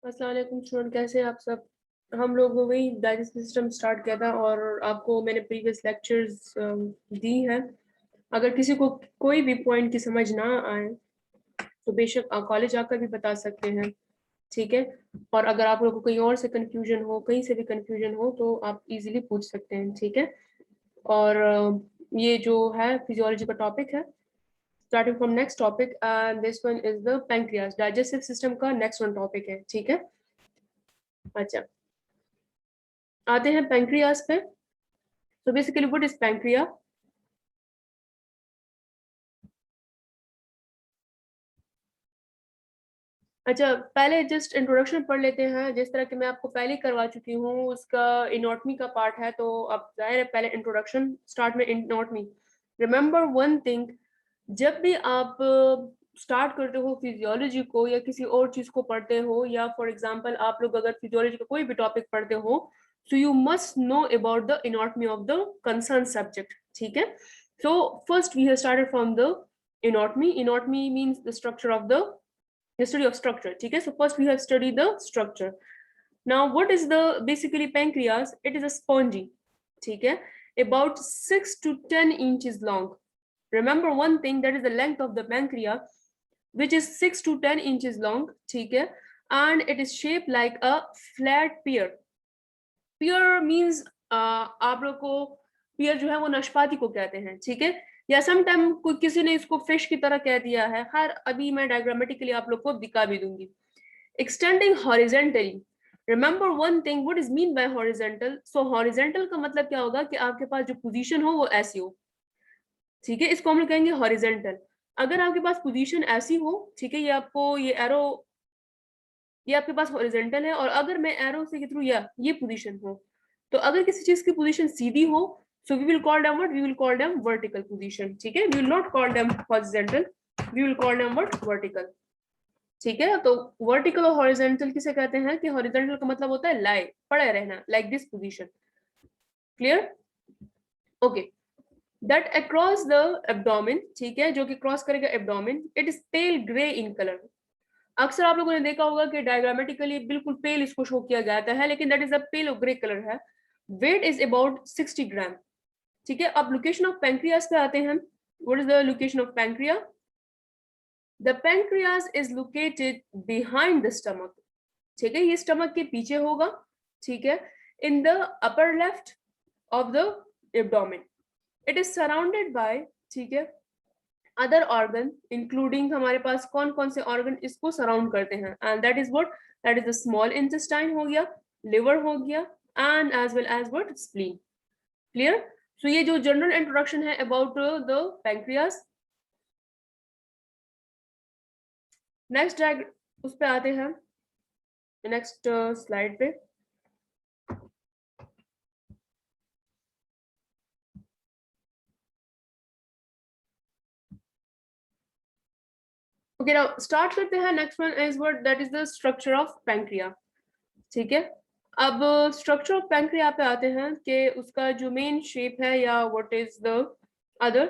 अस्सलाम वालेकुम स्टूडेंट, कैसे हैं आप सब। हम लोग वही डाइजेस्टिव सिस्टम स्टार्ट किया था और आपको मैंने प्रीवियस लेक्चर्स दी हैं। अगर किसी को कोई भी पॉइंट की समझ ना आए तो बेशक कॉलेज आकर भी बता सकते हैं, ठीक है। और अगर आप लोगों को कहीं और से कंफ्यूजन हो, कहीं से भी कंफ्यूजन हो, तो आप इजीली पूछ सकते हैं, ठीक है। और ये जो है फिजियोलॉजी का टॉपिक है, starting from next topic, and this one is the pancreas, digestive system का नेक्स्ट वन टॉपिक है, ठीक है। अच्छा, आते हैं पैंक्रियास पे। तो बेसिकली व्हाट इज पैंक्रिया। अच्छा, पहले जस्ट इंट्रोडक्शन पढ़ लेते हैं, जिस तरह कि मैं आपको पहले ही करवा चुकी हूँ। उसका इनॉटमी का पार्ट है, तो अब जाहिर है पहले इंट्रोडक्शन स्टार्ट में इनॉटमी। रिमेंबर वन थिंग, जब भी आप स्टार्ट करते हो फिजियोलॉजी को या किसी और चीज को पढ़ते हो, या फॉर एग्जांपल आप लोग अगर फिजियोलॉजी का कोई भी टॉपिक पढ़ते हो, so you must know about the anatomy of the concern subject, ठीक है। So first we have started from the anatomy. Anatomy means the structure of the study of structure, ठीक है। So first we have studied the structure. Now what is the basically pancreas? It is a spongy, ठीक है, about 6 to 10 inches long. Remember one thing, that is the length of the pancreas, which is 6 to 10 inches long, ठीक है, and it is shaped like a flat pear. Pear means आप लोग को pear जो है वो नाशपाती को कहते हैं, ठीक है। या समटाइम कोई किसी ने इसको फिश की तरह कह दिया है। हर अभी मैं डायग्रामेटिकली आप लोग को दिखा भी दूंगी। Extending horizontally, remember one thing, what is mean by horizontal. So horizontal का मतलब क्या होगा कि आपके पास जो पोजीशन हो वो ऐसी हो, ठीक है, इसको हम लोग कहेंगे हॉरिजेंटल। अगर आपके पास पोजीशन ऐसी हो, ठीक है, ये आपको ये एरो, ये आपके पास हॉरिजेंटल है, और अगर मैं एरो से के थ्रू या ये पोजीशन हो, तो अगर किसी चीज की पोजीशन सीधी हो, so we will call them what, we will call them vertical position, ठीक है। we will not call them horizontal, we will call them what, vertical, ठीक है। तो वर्टिकल और हॉरिजेंटल किसे कहते हैं कि हॉरिजेंटल का मतलब होता है लाई, पड़े रहना, like this position. Clear, okay. That across the abdomen, ठीक है, जो कि क्रॉस करेगा abdomen, it is pail grey in colour. अक्सर आप लोगों ने देखा होगा कि डायग्रामेटिकली बिल्कुल पेल इसको शो किया जाता है, लेकिन दैट इज अ पेल और ग्रे कलर है। वेट इज अबाउट 60 ग्राम, ठीक है। अब लोकेशन ऑफ पैंक्रियास पे आते हैं। What is the location of pancreas. The pancreas is located behind the stomach, ठीक है, ये स्टमक के पीछे होगा, ठीक है, in the upper left of the abdomen. It is surrounded by, ठीक है, अदर ऑर्गन, इंक्लूडिंग हमारे पास कौन कौन से ऑर्गन इसको सराउंड करते हैं, and that is what, that is the small intestine हो गया, लिवर हो गया, and as well as what, spleen. Clear. So ये जो जनरल इंट्रोडक्शन है अबाउट द पैंक्रियास। नेक्स्ट उस पे आते हैं, नेक्स्ट स्लाइड पे। ओके, नाउ स्टार्ट करते हैं। Next one is what, that is the structure of pancreas, ठीक है। अब स्ट्रक्चर ऑफ पैंक्रिया पे आते हैं कि उसका जो मेन शेप है या व्हाट इज द अदर।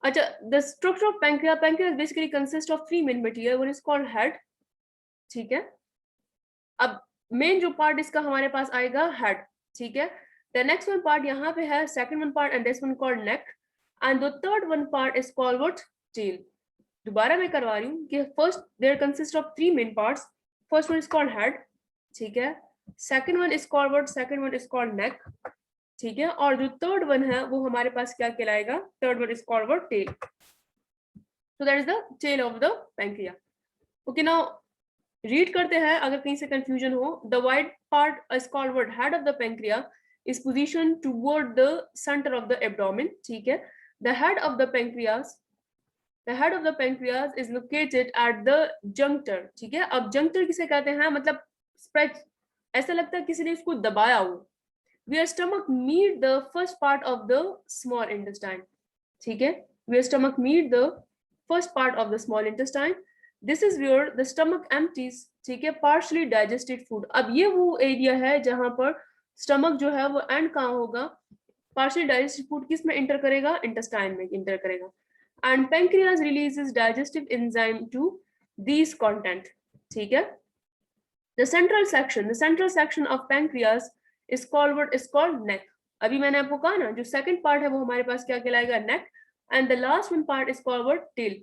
अच्छा, the structure of pancreas, pancreas basically consist of three main material, one is called head, ठीक है। अब मेन जो पार्ट इसका हमारे पास आएगा हेड, ठीक है। द नेक्स्ट वन पार्ट यहाँ पे है, second one part, and this one called neck, and the third one part is called what, tail. दोबारा मैं करवा रही हूँ कि first there consist of three main parts. First one is called head, ठीक है। Second one is called what, second one is called neck, ठीक है। और जो थर्ड वन है वो हमारे पास क्या कहलाएगा, third one is called what, tail. So that is the tail of the pancreas. Okay, now read करते हैं अगर कहीं से कंफ्यूजन हो। The white part is called what, head of the pancreas, is position toward the centre of the abdomen, ठीक है। The head of the pancreas, the head of the pancreas is located at the juncture, ठीक है। अब juncture किसे कहते हैं, मतलब spread, ऐसा लगता है किसी ने इसको दबाया हो। where stomach meet the first part of the small intestine, ठीक है, where stomach meet the first part of the small intestine, this is where the stomach empties, ठीक है, partially digested food। अब ये वो एरिया है जहां पर स्टमक जो है वो एंड कहाँ होगा, partially digested food किस में इंटर करेगा, इंटेस्टाइन में इंटर करेगा, and pancreas releases digestive enzyme to these content, ठीक है। The central section of pancreas is called neck. अभी मैंने आपको कहा ना, जो सेकंड पार्ट है वो हमारे पास क्या कहलाएगा, neck, and the last one part is called tail.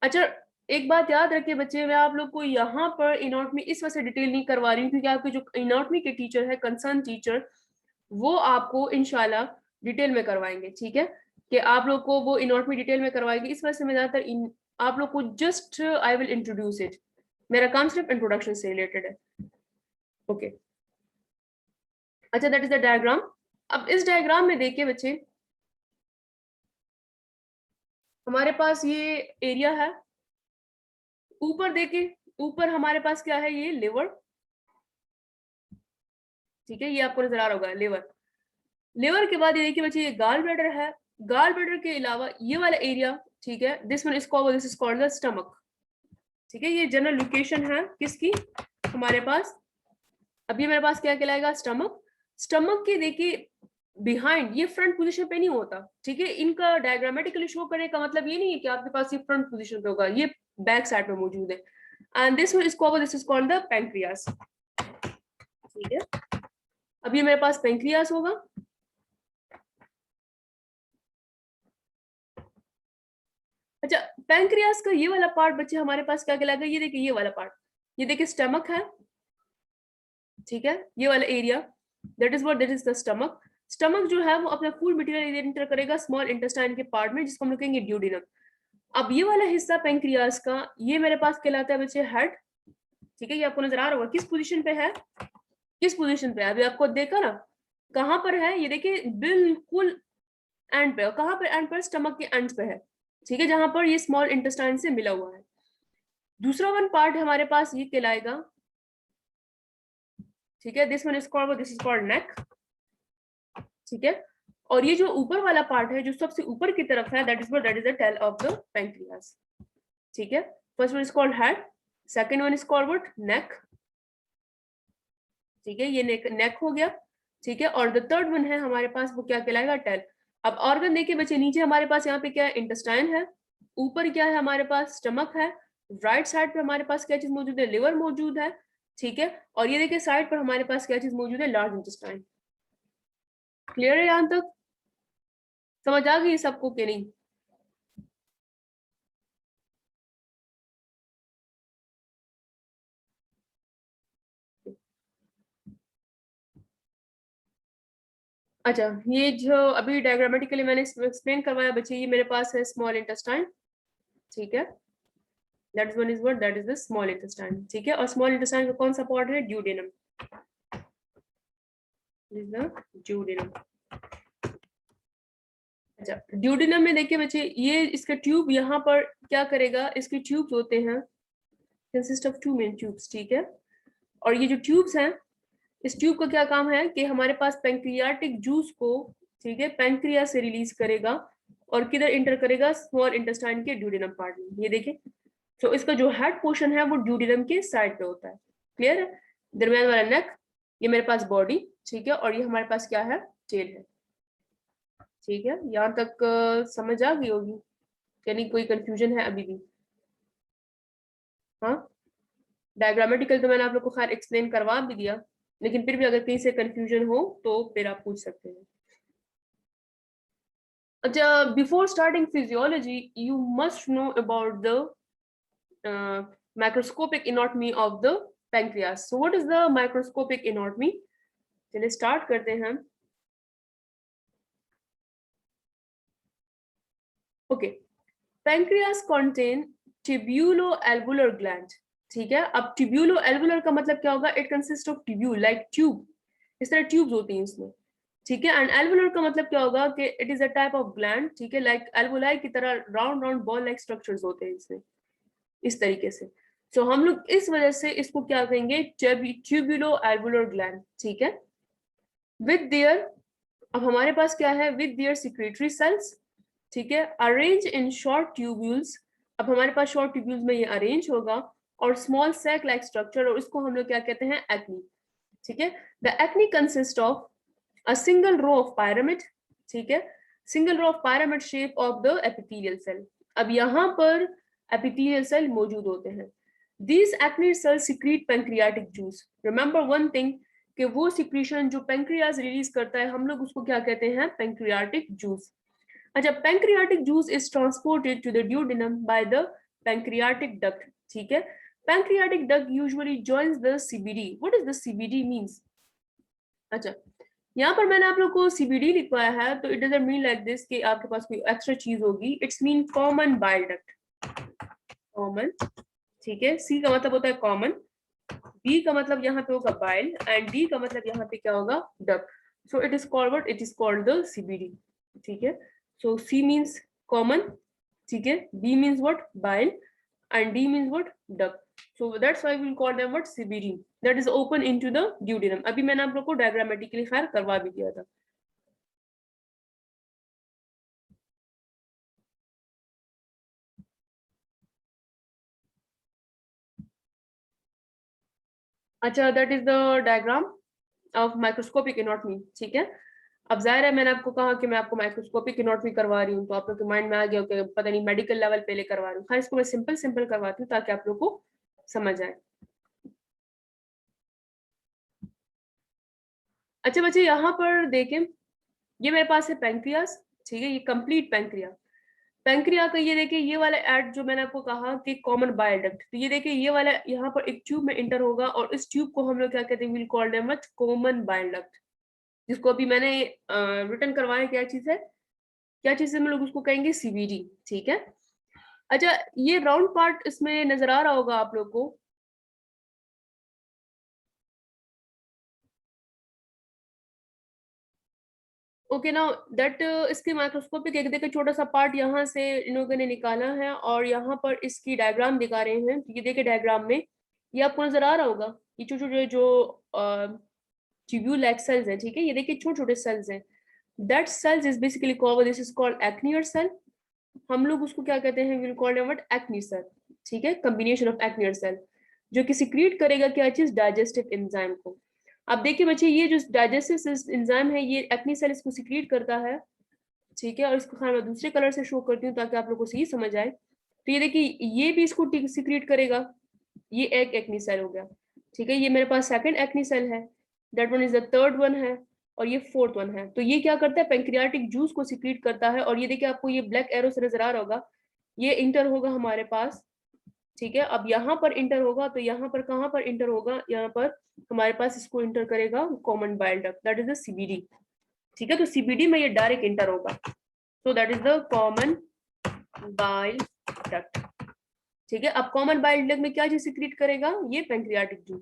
अच्छा, एक बात याद रखिए बच्चे, मैं आप लोग को यहाँ पर इनॉटमी इस वजह से डिटेल नहीं करवा रही हूँ क्योंकि आपके जो इनॉटमी के टीचर है, कंसर्न टीचर, वो आपको इंशाल्लाह डिटेल में करवाएंगे. ठीक है, कि आप लोग को वो इनॉटमी डिटेल में करवाएंगे. इस वजह से मैं ज्यादातर आप लोग को just I will introduce it. मेरा काम सिर्फ इंट्रोडक्शन से रिलेटेड है. ओके, अच्छा, दैट इज द डायग्राम. अब इस डायग्राम में देखिए बच्चे, हमारे पास ये एरिया है. ऊपर देखिए, ऊपर हमारे पास क्या है, ये लिवर. ठीक है, ये आपको नजर आ रहा होगा लिवर. लिवर के बाद ये देखिए बच्चे, ये गाल ब्लैडर है. गाल ब्लैडर के अलावा ये वाला एरिया, ठीक है, this is called the stomach. ठीक है, ये जनरल लोकेशन है किसकी, हमारे पास. अभी मेरे पास क्या कहलाएगा, स्टमक. स्टमक के देखिए बिहाइंड, ये फ्रंट पोजीशन पे नहीं होता. ठीक है, इनका डायग्रामेटिकली शो करने का मतलब ये नहीं है कि आपके पास ये फ्रंट पोजीशन पे होगा, ये बैक साइड पे मौजूद है. And this is called the pancreas. ठीक है, अभी मेरे पास पैंक्रियास होगा. अच्छा, पैंक्रियास का ये वाला पार्ट बच्चे हमारे पास क्या कहलाएगा, ये देखिए ये वाला पार्ट, ये देखिए स्टमक है. ठीक है, ये वाला area, that is the stomach. Stomach जो है वो अपना फूड मटेरियल एंटर करेगा स्मॉल इंटेस्टाइन के पार्ट में, जिसको हम लोग कहेंगे ड्यूडेनम. अब ये वाला हिस्सा पैंक्रियास का, ये मेरे पास कहलाता है बच्चे हेड. ठीक है, ये आपको नजर आ रहा होगा किस पोजीशन पे है, किस पोजीशन पे है. अभी आपको देखा ना कहां पर है, ये देखिए बिल्कुल एंड पे. कहां पर एंड पर, स्टमक के एंड पे है. ठीक है, जहां पर ये स्मॉल इंटेस्टाइन से मिला हुआ है. दूसरा वन पार्ट हमारे पास ये कहलाएगा. ठीक है, दिस इज कॉल्ड नेक. ठीक है, और ये जो ऊपर वाला पार्ट है जो सबसे ऊपर की तरफ है, that is the tail of the pancreas. ठीक है, first one is called head, second one is called what, neck. ठीक है, ये नेक हो गया. ठीक है, और द थर्ड वन है हमारे पास, वो क्या कहलाएगा, टेल. अब ऑर्गन देखिए बच्चे, नीचे हमारे पास यहाँ पे क्या है, इंटेस्टाइन है. ऊपर क्या है हमारे पास, स्टमक है. राइट साइड पे हमारे पास क्या चीज मौजूद है, लिवर मौजूद है. ठीक है, और ये देखिए साइड पर हमारे पास क्या चीज मौजूद है, लार्ज इंटेस्टाइन. क्लियर है यहाँ तक, समझ आ गई सबको कि नहीं. अच्छा, ये जो अभी डायग्रामेटिकली मैंने एक्सप्लेन करवाया बच्चे, ये मेरे पास है स्मॉल इंटेस्टाइन. ठीक है, that is the small intestine. ठीक है, और स्मॉल इंटेस्टाइन का कौन सा पार्ट है, ड्यूडेनम. ड्यूडेनम. अच्छा, ड्यूडेनम में देखिए बच्चे, ये इसका ट्यूब यहाँ पर क्या करेगा, इसके ट्यूब्स होते हैं, कंसिस्ट ऑफ 2 मेन ट्यूब्स. ठीक है, और ये जो ट्यूब्स हैं, इस ट्यूब का क्या काम है कि हमारे पास पैंक्रियाटिक जूस को, ठीक है, पैंक्रिया से रिलीज करेगा और किधर इंटर करेगा, स्मॉल इंटेस्टाइन के ड्यूडेनम पार्ट में. ये देखिए, तो इसका जो हेड पोर्शन है वो ड्यूडेनम के साइड पे होता है. क्लियर है, दरमियान वाला नेक, ये मेरे पास बॉडी. ठीक है, और ये हमारे पास क्या है, टेल है. ठीक है, यहाँ तक समझ आ गई होगी, यानी कोई कंफ्यूजन है अभी भी. हाँ, डायग्रामेटिकल तो मैंने आप लोग को खैर एक्सप्लेन करवा भी दिया, लेकिन फिर भी अगर कहीं से कंफ्यूजन हो तो फिर आप पूछ सकते हैं. अच्छा, before starting physiology you must know about the microscopic anatomy of the pancreas. So what is the microscopic anatomy. चलिए स्टार्ट करते हैं. Okay, pancreas contain tubulo-alveolar gland. ठीक है, अब ट्यूबुलो एल्वुलर का मतलब क्या होगा, it consist of tubule, like tube, इस तरह ट्यूब्स होती हैं इसमें. ठीक है, एंड एल्वुलर का मतलब क्या होगा कि it is a type of gland. ठीक है, लाइक एल्वुलाई की तरह round round ball like structures होते हैं इसमें, इस तरीके से. सो हम लोग इस वजह से इसको क्या कहेंगे, ट्यूबुलो एल्वुलर ग्लैंड. ठीक है, विद देयर, अब हमारे पास क्या है, विद देयर सिक्रेटरी सेल्स. ठीक है, अरेंज इन शॉर्ट ट्यूब्यूल्स. अब हमारे पास शॉर्ट ट्यूब्यूल्स में ये अरेंज होगा, और स्मॉल सैक लाइक स्ट्रक्चर, और इसको हम लोग क्या कहते हैं, एक्नी. ठीक है, the acini consist of a single row of pyramid. ठीक है, single row of pyramid shape of the epithelial cell. अब यहाँ पर एपिथेलियल सेल मौजूद होते हैं. These acne cells secrete pancreatic juice. Remember one thing कि वो सिक्रीशन जो पेंक्रियाज रिलीज करता है हम लोग उसको क्या कहते हैं, पेंक्रियाटिक जूस. अच्छा, pancreatic juice is transported to the duodenum by the pancreatic duct. ठीक है, pancreatic duct usually joins the CBD. What is the CBD means? अच्छा, यहाँ पर मैंने आप लोग को सीबीडी लिखवाया है, तो it doesn't mean like this कि आपके पास कोई एक्स्ट्रा चीज होगी. It's mean common bile duct. Common, ठीक है. सी का मतलब होता है कॉमन, बी का मतलब यहाँ पे होगा बाइल, एंड डी का मतलब यहाँ पे क्या होगा, duct. So it is called what, it is called the CBD. ठीक है, सो सी मीन्स कॉमन, ठीक है, B means what, bile, and D means what, duct. So that's why we'll call them what, CBD. That is open into the duodenum. अभी मैंने आप लोग को diagrammatically खैर करवा भी दिया था. अच्छा, that is the diagram of microscopic anatomy. ठीक है, अब जाहिर है मैंने आपको कहा कि मैं आपको माइक्रोस्कोपिक एनाटॉमी करवा रही हूँ, तो आप लोग के माइंड में आ गया कि पता नहीं मेडिकल लेवल पे ले करवा रही हूँ. हाँ, इसको मैं सिंपल सिंपल करवाती हूँ ताकि आप लोग को समझ आए. अच्छा बच्चे, यहाँ पर देखें, ये मेरे पास है पेंक्रियास. ठीक है, ये कंप्लीट पेंक्रिया. पेंक्रिया का ये देखिए, ये वाला एड जो मैंने आपको कहा कि कॉमन बाइल डक्ट, तो ये देखिए ये वाला यहाँ पर एक ट्यूब में इंटर होगा, और इस ट्यूब को हम लोग क्या कहते हैं, will call them what, common bile duct. जिसको अभी मैंने रिटर्न करवाया, क्या चीज है, क्या चीज है, हम लोग उसको कहेंगे सीबीडी. ठीक है. अच्छा, ये राउंड पार्ट इसमें नजर आ रहा होगा आप लोग को. ओके, नाउ दैट इसके माइक्रोस्कोपिक एक देखिए छोटा सा पार्ट यहाँ से इन लोगों ने निकाला है, और यहाँ पर इसकी डायग्राम दिखा रहे हैं. तो ये देखिए डायग्राम में ये आपको नजर आ रहा होगा, ये छोटे छोटे जो ट्यूब्यूल लाइक सेल्स हैं. ठीक है, ये देखिए छोटे छोटे सेल्स हैं. That cells is basically called, this is called acinar cell. हम लोग उसको क्या कहते हैं, will called what, acini cell. ठीक है, कॉम्बिनेशन ऑफ एक्नियर सेल, जो कि सिक्रीट करेगा क्या चीज, डाइजेस्टिव एंजाइम को. अब देखिए बच्चे, ये जो डाइजेस्टिव एंजाइम है, ये एक्नी सेल इसको सिक्रीट करता है. ठीक है, और इसको खाना मैं दूसरे कलर से शो करती हूँ ताकि आप लोग को सही समझ आए. तो ये देखिए, ये भी इसको सिक्रीट करेगा. ये एक एक्नी सेल हो गया. ठीक है, ये मेरे पास सेकंड एक्नी सेल है, that one is the third one है, और ये फोर्थ वन है. तो ये क्या करता है, पेंक्रियाटिक जूस को सिक्रीट करता है. और ये देखिए आपको ये ब्लैक एरो से नजर आ रहा होगा, ये इंटर होगा हमारे पास. ठीक है, अब यहाँ पर इंटर होगा, तो यहाँ पर कहाँ पर इंटर होगा, यहाँ पर हमारे पास इसको इंटर करेगा common bile duct, that is the CBD. ठीक है, तो सीबीडी में ये डायरेक्ट इंटर होगा, सो that is the common bile duct. ठीक है, अब कॉमन बाइल डक्ट में क्या चीज सिक्रीट करेगा, ये पेंक्रियाटिक जूस,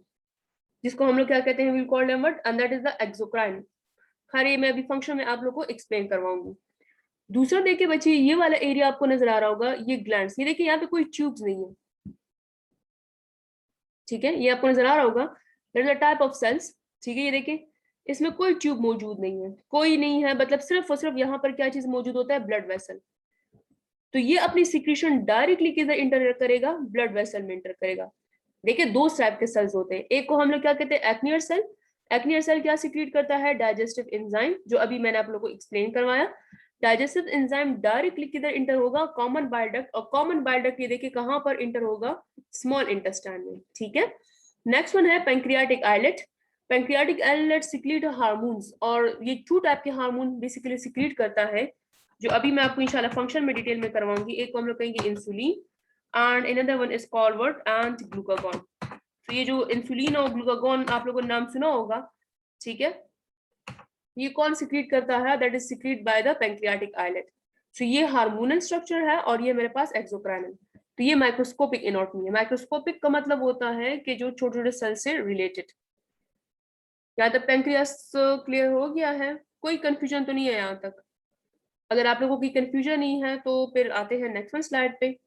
जिसको हम लोग क्या कहते हैं, will call them what, and that is the exocrine. खैर ये मैं अभी फंक्शन में आप लोग को एक्सप्लेन करवाऊंगी. दूसरा देखिए बच्चे, ये वाला एरिया आपको नजर आ रहा होगा, ये ग्लैंड्स. ये देखिए यहाँ पे कोई ट्यूब्स नहीं है. ठीक है, ये आपको नजर आ रहा होगा, that is a type of cells. ठीक है, ये देखिए इसमें कोई ट्यूब मौजूद नहीं है, कोई नहीं है, मतलब सिर्फ और सिर्फ यहाँ पर क्या चीज मौजूद होता है, ब्लड वेसल. तो ये अपनी सिक्रीशन डायरेक्टली किधर इंटर करेगा, ब्लड वेसल में इंटर करेगा. देखिए दो टाइप के सेल्स होते हैं, एक को हम लोग क्या कहते हैं, एक्नियर सेल. एक्नियर सेल क्या सिक्रीट करता है, डाइजेस्टिव एंजाइम, जो अभी मैंने आप लोगों को एक्सप्लेन करवाया. डाइजेस्टिव एंजाइम डायरेक्टली किधर इंटर होगा, कॉमन बाइल डक्ट. और कॉमन बाइल डक्ट ये देखिए कहाँ पर इंटर होगा, स्मॉल इंटेस्टाइन में. ठीक है, नेक्स्ट वन है pancreatic islet. Pancreatic islet secrete hormones, और ये टू टाइप के हार्मोन बेसिकली सिक्रीट करता है, जो अभी मैं आपको इंशाल्लाह फंक्शन में डिटेल में करवाऊंगी. एक को हम लोग कहेंगे insulin, and another one is called what, anti glucagon. तो ये जो इंसुलिन और ग्लूकागॉन आप लोगों ने नाम सुना होगा. ठीक है, ये कौन सिक्रीट करता है, that is secrete by the pancreatic islet. तो ये हार्मोनल स्ट्रक्चर है, और ये मेरे पास एक्सोक्राइनल. तो ये माइक्रोस्कोपिक एनाटॉमी है. माइक्रोस्कोपिक का मतलब होता है कि जो छोटे छोटे सेल से रिलेटेड. यहाँ तक पेंक्रियास क्लियर हो गया है, कोई कंफ्यूजन तो नहीं है यहाँ तक? अगर आप लोगों की कंफ्यूजन नहीं है तो फिर आते हैं नेक्स्ट वन स्लाइड पे.